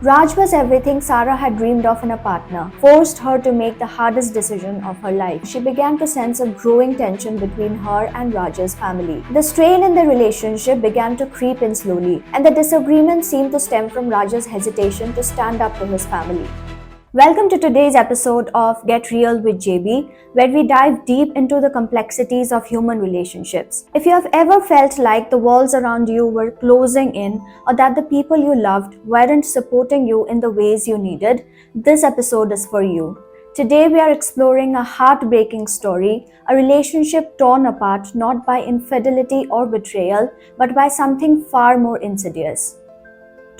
Raj was everything Sarah had dreamed of in a partner, forced her to make the hardest decision of her life. She began to sense a growing tension between her and Raj's family. The strain in the relationship began to creep in slowly, and the disagreement seemed to stem from Raj's hesitation to stand up to his family. Welcome to today's episode of Get Real with JB, where we dive deep into the complexities of human relationships. If you have ever felt like the walls around you were closing in or that the people you loved weren't supporting you in the ways you needed, this episode is for you. Today we are exploring a heartbreaking story, a relationship torn apart not by infidelity or betrayal, but by something far more insidious: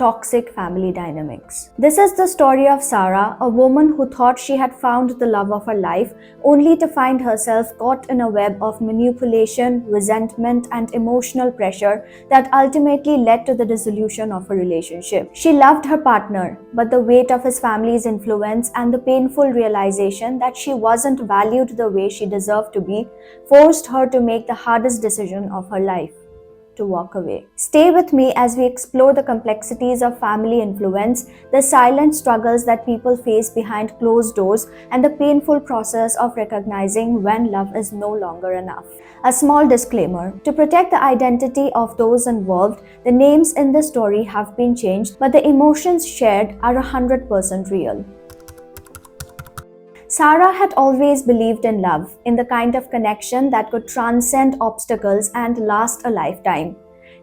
toxic family dynamics. This is the story of Sarah, a woman who thought she had found the love of her life, only to find herself caught in a web of manipulation, resentment, and emotional pressure that ultimately led to the dissolution of her relationship. She loved her partner, but the weight of his family's influence and the painful realization that she wasn't valued the way she deserved to be forced her to make the hardest decision of her life: to walk away. Stay with me as we explore the complexities of family influence, the silent struggles that people face behind closed doors, and the painful process of recognizing when love is no longer enough. A small disclaimer: to protect the identity of those involved, the names in the story have been changed, but the emotions shared are 100% real. Sarah had always believed in love, in the kind of connection that could transcend obstacles and last a lifetime.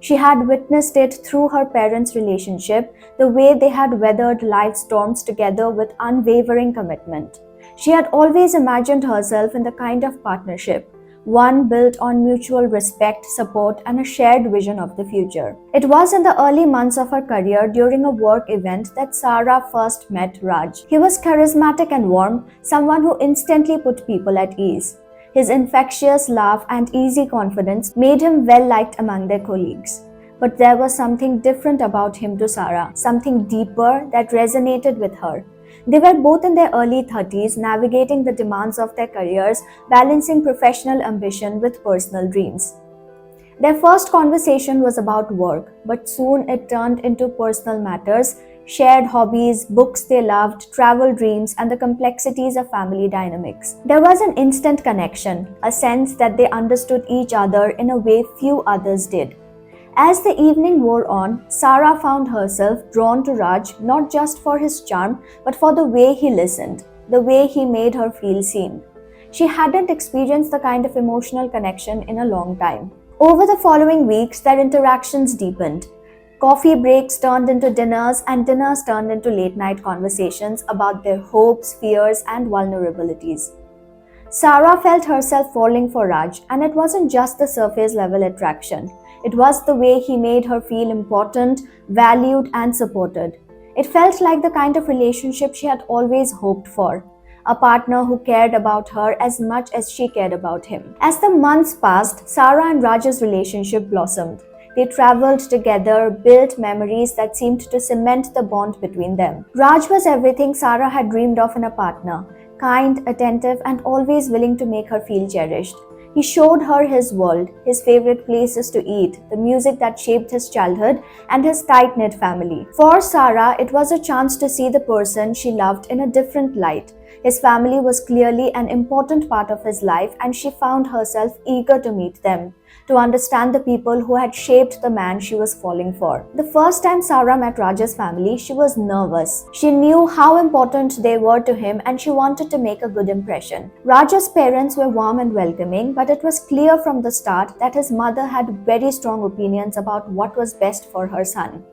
She had witnessed it through her parents' relationship, the way they had weathered life's storms together with unwavering commitment. She had always imagined herself in the kind of partnership, one built on mutual respect, support, and a shared vision of the future. It was in the early months of her career during a work event that Sarah first met Raj. He was charismatic and warm, someone who instantly put people at ease. His infectious laugh and easy confidence made him well liked among their colleagues. But there was something different about him to Sarah, something deeper that resonated with her. They were both in their early 30s, navigating the demands of their careers, balancing professional ambition with personal dreams. Their first conversation was about work, but soon it turned into personal matters: shared hobbies, books they loved, travel dreams, and the complexities of family dynamics. There was an instant connection, a sense that they understood each other in a way few others did. As the evening wore on, Sarah found herself drawn to Raj not just for his charm, but for the way he listened, the way he made her feel seen. She hadn't experienced the kind of emotional connection in a long time. Over the following weeks, their interactions deepened. Coffee breaks turned into dinners, and dinners turned into late-night conversations about their hopes, fears, and vulnerabilities. Sarah felt herself falling for Raj, and it wasn't just the surface-level attraction. It was the way he made her feel important, valued, and supported. It felt like the kind of relationship she had always hoped for: a partner who cared about her as much as she cared about him. As the months passed, Sarah and Raj's relationship blossomed. They traveled together, built memories that seemed to cement the bond between them. Raj was everything Sarah had dreamed of in a partner: kind, attentive, and always willing to make her feel cherished. He showed her his world, his favorite places to eat, the music that shaped his childhood, and his tight-knit family. For Sarah, it was a chance to see the person she loved in a different light. His family was clearly an important part of his life, and she found herself eager to meet them, to understand the people who had shaped the man she was falling for. The first time Sarah met Raj's family, she was nervous. She knew how important they were to him, and she wanted to make a good impression. Raj's parents were warm and welcoming, but it was clear from the start that his mother had very strong opinions about what was best for her son.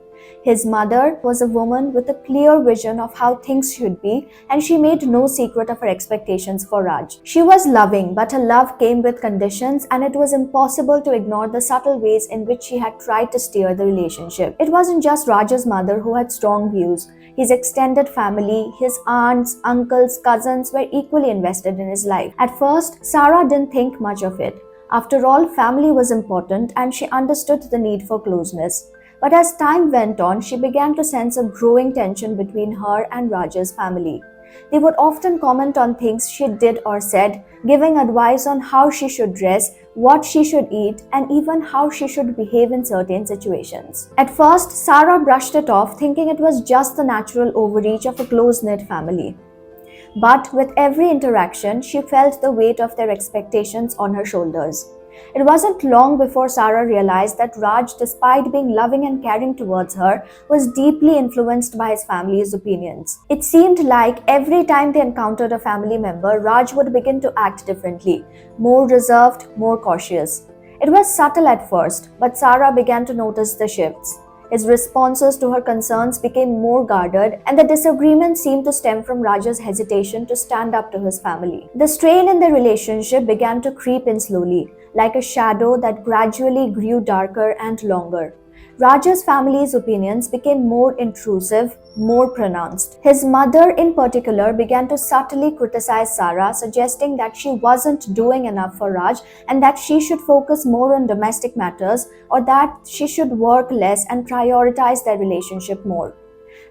His mother was a woman with a clear vision of how things should be, and she made no secret of her expectations for Raj. She was loving, but her love came with conditions, and it was impossible to ignore the subtle ways in which she had tried to steer the relationship. It wasn't just Raj's mother who had strong views. His extended family, his aunts, uncles, cousins were equally invested in his life. At first, Sarah didn't think much of it. After all, family was important, and she understood the need for closeness. But as time went on, she began to sense a growing tension between her and Raj's family. They would often comment on things she did or said, giving advice on how she should dress, what she should eat, and even how she should behave in certain situations. At first, Sarah brushed it off, thinking it was just the natural overreach of a close-knit family. But with every interaction, she felt the weight of their expectations on her shoulders. It wasn't long before Sarah realized that Raj, despite being loving and caring towards her, was deeply influenced by his family's opinions. It seemed like every time they encountered a family member, Raj would begin to act differently, more reserved, more cautious. It was subtle at first, but Sarah began to notice the shifts. His responses to her concerns became more guarded, and the disagreement seemed to stem from Raj's hesitation to stand up to his family. The strain in the relationship began to creep in slowly, like a shadow that gradually grew darker and longer. Raj's family's opinions became more intrusive, more pronounced. His mother, in particular, began to subtly criticize Sarah, suggesting that she wasn't doing enough for Raj and that she should focus more on domestic matters, or that she should work less and prioritize their relationship more.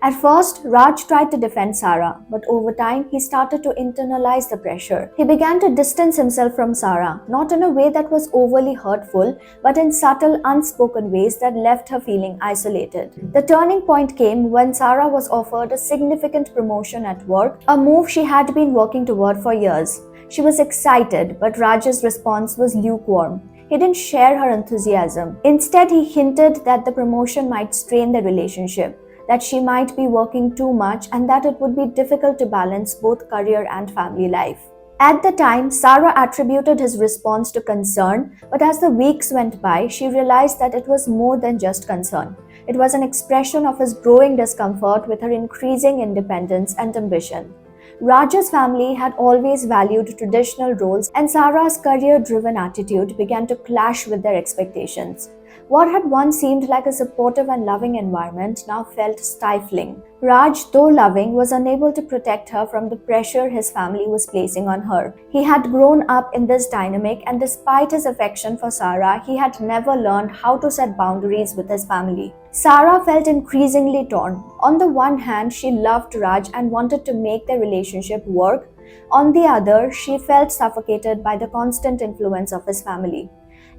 At first, Raj tried to defend Sarah, but over time he started to internalize the pressure. He began to distance himself from Sarah, not in a way that was overly hurtful, but in subtle, unspoken ways that left her feeling isolated. The turning point came when Sarah was offered a significant promotion at work, a move she had been working toward for years. She was excited, but Raj's response was lukewarm. He didn't share her enthusiasm. Instead, he hinted that the promotion might strain the relationship, that she might be working too much, and that it would be difficult to balance both career and family life. At the time, Sarah attributed his response to concern, but as the weeks went by, she realized that it was more than just concern. It was an expression of his growing discomfort with her increasing independence and ambition. Raj's family had always valued traditional roles, and Sarah's career-driven attitude began to clash with their expectations. What had once seemed like a supportive and loving environment now felt stifling. Raj, though loving, was unable to protect her from the pressure his family was placing on her. He had grown up in this dynamic, and despite his affection for Sarah, he had never learned how to set boundaries with his family. Sarah felt increasingly torn. On the one hand, she loved Raj and wanted to make their relationship work. On the other, she felt suffocated by the constant influence of his family.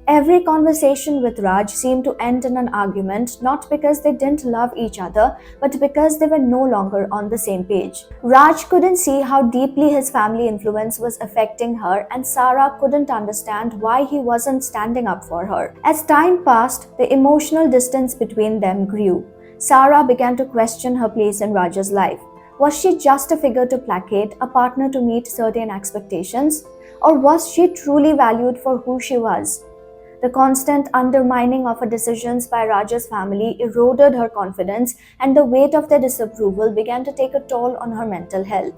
Every conversation with Raj seemed to end in an argument, not because they didn't love each other, but because they were no longer on the same page. Raj couldn't see how deeply his family influence was affecting her, and Sarah couldn't understand why he wasn't standing up for her. As time passed, the emotional distance between them grew. Sarah began to question her place in Raj's life. Was she just a figure to placate, a partner to meet certain expectations? Or was she truly valued for who she was? The constant undermining of her decisions by Raj's family eroded her confidence, and the weight of their disapproval began to take a toll on her mental health.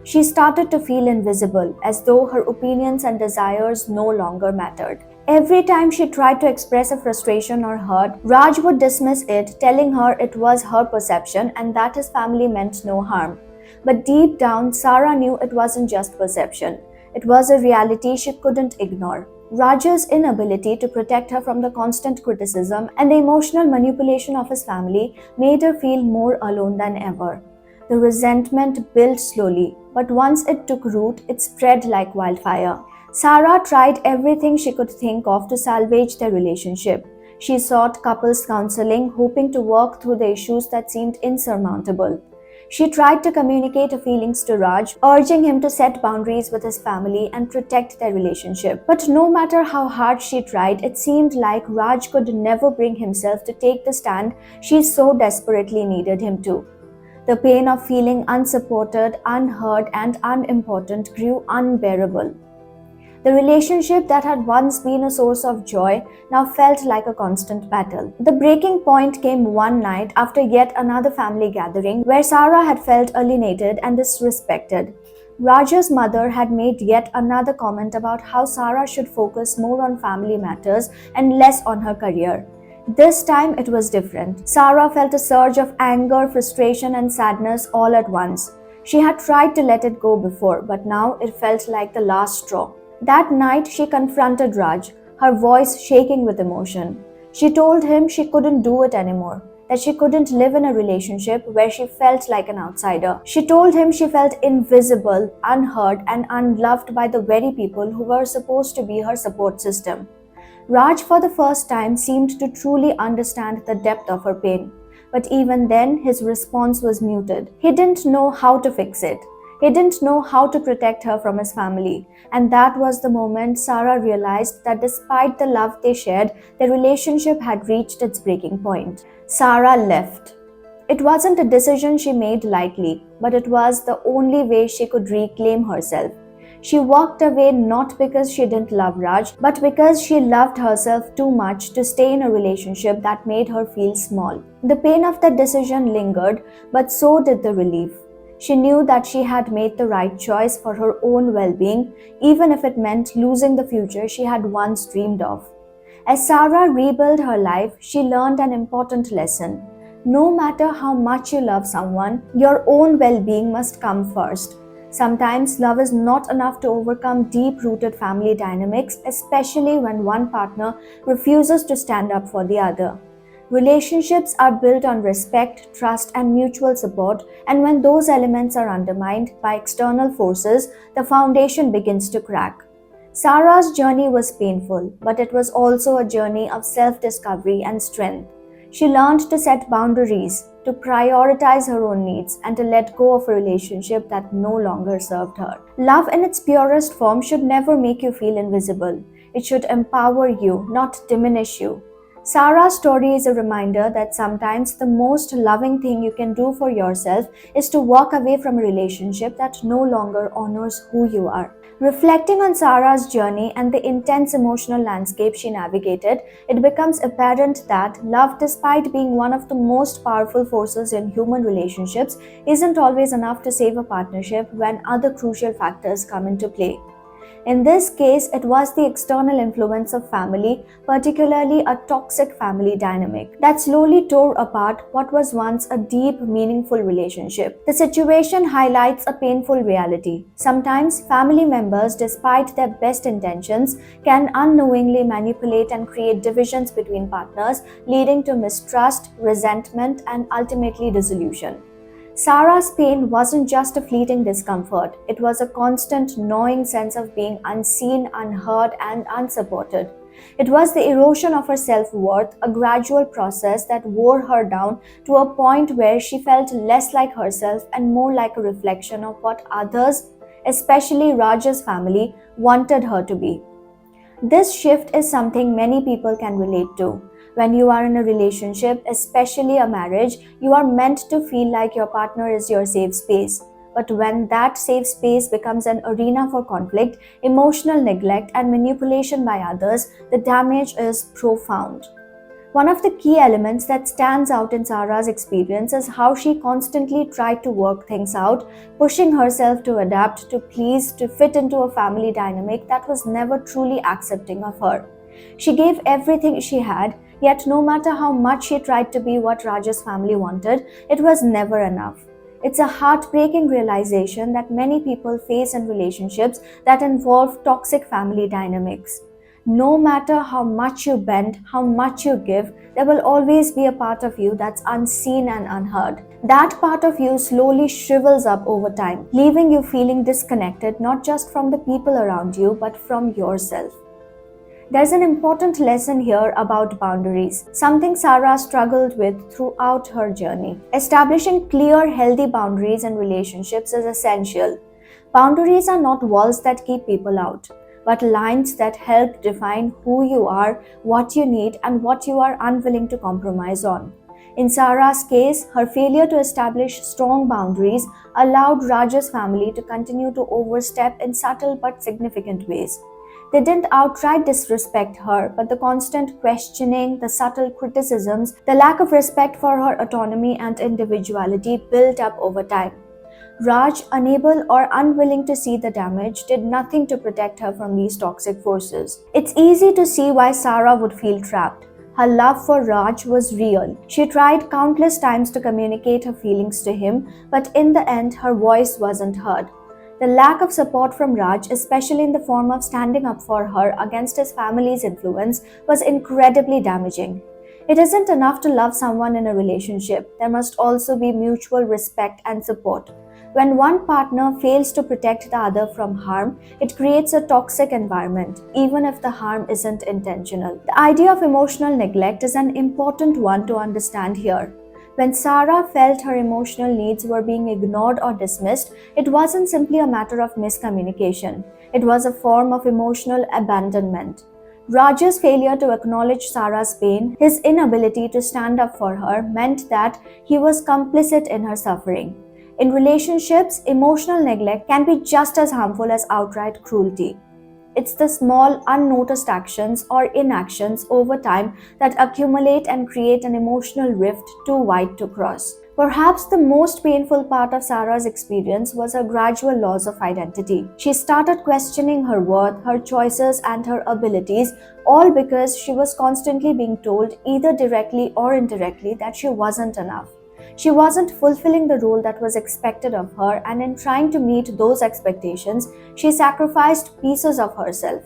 She started to feel invisible, as though her opinions and desires no longer mattered. Every time she tried to express a frustration or hurt, Raj would dismiss it, telling her it was her perception and that his family meant no harm. But deep down, Sarah knew it wasn't just perception. It was a reality she couldn't ignore. Raj's inability to protect her from the constant criticism and the emotional manipulation of his family made her feel more alone than ever. The resentment built slowly, but once it took root, it spread like wildfire. Sarah tried everything she could think of to salvage their relationship. She sought couples counseling, hoping to work through the issues that seemed insurmountable. She tried to communicate her feelings to Raj, urging him to set boundaries with his family and protect their relationship. But no matter how hard she tried, it seemed like Raj could never bring himself to take the stand she so desperately needed him to. The pain of feeling unsupported, unheard, and unimportant grew unbearable. The relationship that had once been a source of joy now felt like a constant battle. The breaking point came one night after yet another family gathering where Sarah had felt alienated and disrespected. Raj's mother had made yet another comment about how Sarah should focus more on family matters and less on her career. This time it was different. Sarah felt a surge of anger, frustration, and sadness all at once. She had tried to let it go before, but now it felt like the last straw. That night, she confronted Raj, her voice shaking with emotion. She told him she couldn't do it anymore, that she couldn't live in a relationship where she felt like an outsider. She told him she felt invisible, unheard, and unloved by the very people who were supposed to be her support system. Raj, for the first time, seemed to truly understand the depth of her pain. But even then, his response was muted. He didn't know how to fix it. He didn't know how to protect her from his family. And that was the moment Sarah realized that despite the love they shared, their relationship had reached its breaking point. Sarah left. It wasn't a decision she made lightly, but it was the only way she could reclaim herself. She walked away not because she didn't love Raj, but because she loved herself too much to stay in a relationship that made her feel small. The pain of that decision lingered, but so did the relief. She knew that she had made the right choice for her own well-being, even if it meant losing the future she had once dreamed of. As Sarah rebuilt her life, she learned an important lesson. No matter how much you love someone, your own well-being must come first. Sometimes love is not enough to overcome deep-rooted family dynamics, especially when one partner refuses to stand up for the other. Relationships are built on respect, trust, and mutual support, and when those elements are undermined by external forces, the foundation begins to crack. Sarah's journey was painful, but it was also a journey of self-discovery and strength. She learned to set boundaries, to prioritize her own needs, and to let go of a relationship that no longer served her. Love in its purest form should never make you feel invisible. It should empower you, not diminish you. Sarah's story is a reminder that sometimes the most loving thing you can do for yourself is to walk away from a relationship that no longer honors who you are. Reflecting on Sarah's journey and the intense emotional landscape she navigated, it becomes apparent that love, despite being one of the most powerful forces in human relationships, isn't always enough to save a partnership when other crucial factors come into play. In this case, it was the external influence of family, particularly a toxic family dynamic, that slowly tore apart what was once a deep, meaningful relationship. The situation highlights a painful reality. Sometimes, family members, despite their best intentions, can unknowingly manipulate and create divisions between partners, leading to mistrust, resentment, and ultimately dissolution. Sarah's pain wasn't just a fleeting discomfort, it was a constant gnawing sense of being unseen, unheard, and unsupported. It was the erosion of her self-worth, a gradual process that wore her down to a point where she felt less like herself and more like a reflection of what others, especially Raj's family, wanted her to be. This shift is something many people can relate to. When you are in a relationship, especially a marriage, you are meant to feel like your partner is your safe space. But when that safe space becomes an arena for conflict, emotional neglect, and manipulation by others, the damage is profound. One of the key elements that stands out in Sarah's experience is how she constantly tried to work things out, pushing herself to adapt, to please, to fit into a family dynamic that was never truly accepting of her. She gave everything she had, yet no matter how much she tried to be what Raj's family wanted, it was never enough. It's a heartbreaking realization that many people face in relationships that involve toxic family dynamics. No matter how much you bend, how much you give, there will always be a part of you that's unseen and unheard. That part of you slowly shrivels up over time, leaving you feeling disconnected not just from the people around you, but from yourself. There's an important lesson here about boundaries, something Sarah struggled with throughout her journey. Establishing clear, healthy boundaries in relationships is essential. Boundaries are not walls that keep people out, but lines that help define who you are, what you need, and what you are unwilling to compromise on. In Sarah's case, her failure to establish strong boundaries allowed Raj's family to continue to overstep in subtle but significant ways. They didn't outright disrespect her, but the constant questioning, the subtle criticisms, the lack of respect for her autonomy and individuality built up over time. Raj, unable or unwilling to see the damage, did nothing to protect her from these toxic forces. It's easy to see why Sarah would feel trapped. Her love for Raj was real. She tried countless times to communicate her feelings to him, but in the end, her voice wasn't heard. The lack of support from Raj, especially in the form of standing up for her against his family's influence, was incredibly damaging. It isn't enough to love someone in a relationship. There must also be mutual respect and support. When one partner fails to protect the other from harm, it creates a toxic environment, even if the harm isn't intentional. The idea of emotional neglect is an important one to understand here. When Sarah felt her emotional needs were being ignored or dismissed, it wasn't simply a matter of miscommunication. It was a form of emotional abandonment. Raj's failure to acknowledge Sarah's pain, his inability to stand up for her, meant that he was complicit in her suffering. In relationships, emotional neglect can be just as harmful as outright cruelty. It's the small, unnoticed actions or inactions over time that accumulate and create an emotional rift too wide to cross. Perhaps the most painful part of Sarah's experience was her gradual loss of identity. She started questioning her worth, her choices, and her abilities, all because she was constantly being told, either directly or indirectly, that she wasn't enough. She wasn't fulfilling the role that was expected of her, and in trying to meet those expectations, she sacrificed pieces of herself.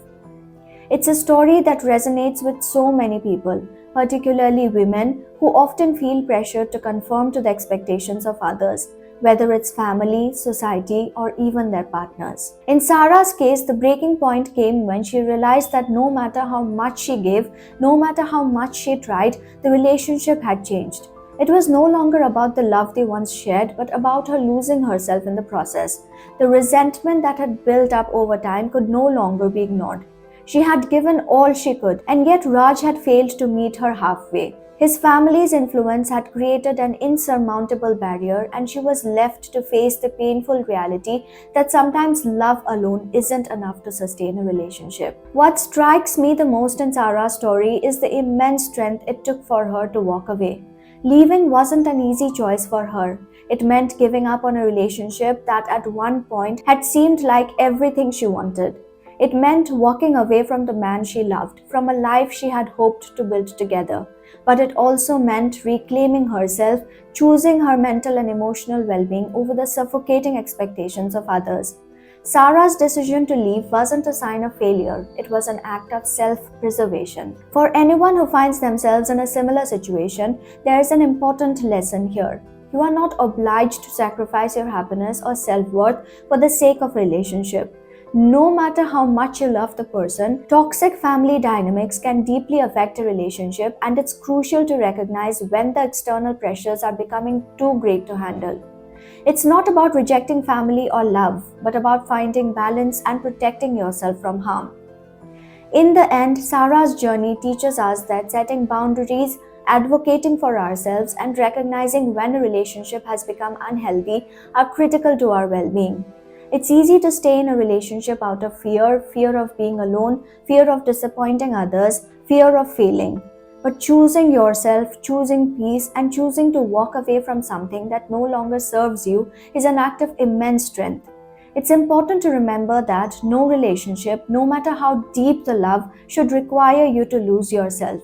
It's a story that resonates with so many people, particularly women who often feel pressured to conform to the expectations of others, whether it's family, society, or even their partners. In Sarah's case, the breaking point came when she realized that no matter how much she gave, no matter how much she tried, the relationship had changed. It was no longer about the love they once shared, but about her losing herself in the process. The resentment that had built up over time could no longer be ignored. She had given all she could, and yet Raj had failed to meet her halfway. His family's influence had created an insurmountable barrier, and she was left to face the painful reality that sometimes love alone isn't enough to sustain a relationship. What strikes me the most in Sarah's story is the immense strength it took for her to walk away. Leaving wasn't an easy choice for her. It meant giving up on a relationship that at one point had seemed like everything she wanted. It meant walking away from the man she loved, from a life she had hoped to build together. But it also meant reclaiming herself, choosing her mental and emotional well-being over the suffocating expectations of others. Sarah's decision to leave wasn't a sign of failure, it was an act of self-preservation. For anyone who finds themselves in a similar situation, there is an important lesson here. You are not obliged to sacrifice your happiness or self-worth for the sake of a relationship. No matter how much you love the person, toxic family dynamics can deeply affect a relationship, and it's crucial to recognize when the external pressures are becoming too great to handle. It's not about rejecting family or love, but about finding balance and protecting yourself from harm. In the end, Sarah's journey teaches us that setting boundaries, advocating for ourselves, and recognizing when a relationship has become unhealthy are critical to our well-being. It's easy to stay in a relationship out of fear of being alone, fear of disappointing others, fear of failing. But choosing yourself, choosing peace, and choosing to walk away from something that no longer serves you is an act of immense strength. It's important to remember that no relationship, no matter how deep the love, should require you to lose yourself.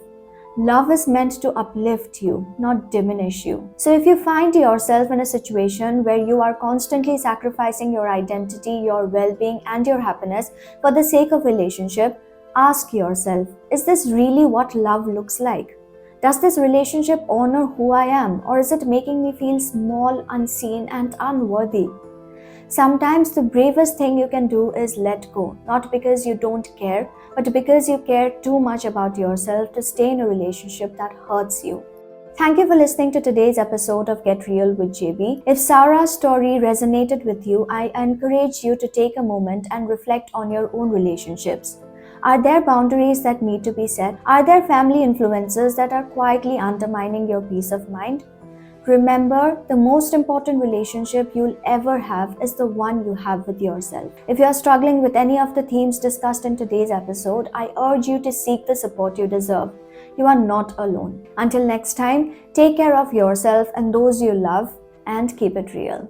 Love is meant to uplift you, not diminish you. So if you find yourself in a situation where you are constantly sacrificing your identity, your well-being, and your happiness for the sake of relationship, ask yourself, is this really what love looks like? Does this relationship honor who I am, or is it making me feel small, unseen, and unworthy? Sometimes the bravest thing you can do is let go, not because you don't care, but because you care too much about yourself to stay in a relationship that hurts you. Thank you for listening to today's episode of Get Real with JB. If Sarah's story resonated with you, I encourage you to take a moment and reflect on your own relationships. Are there boundaries that need to be set? Are there family influences that are quietly undermining your peace of mind? Remember, the most important relationship you'll ever have is the one you have with yourself. If you are struggling with any of the themes discussed in today's episode, I urge you to seek the support you deserve. You are not alone. Until next time, take care of yourself and those you love, and keep it real.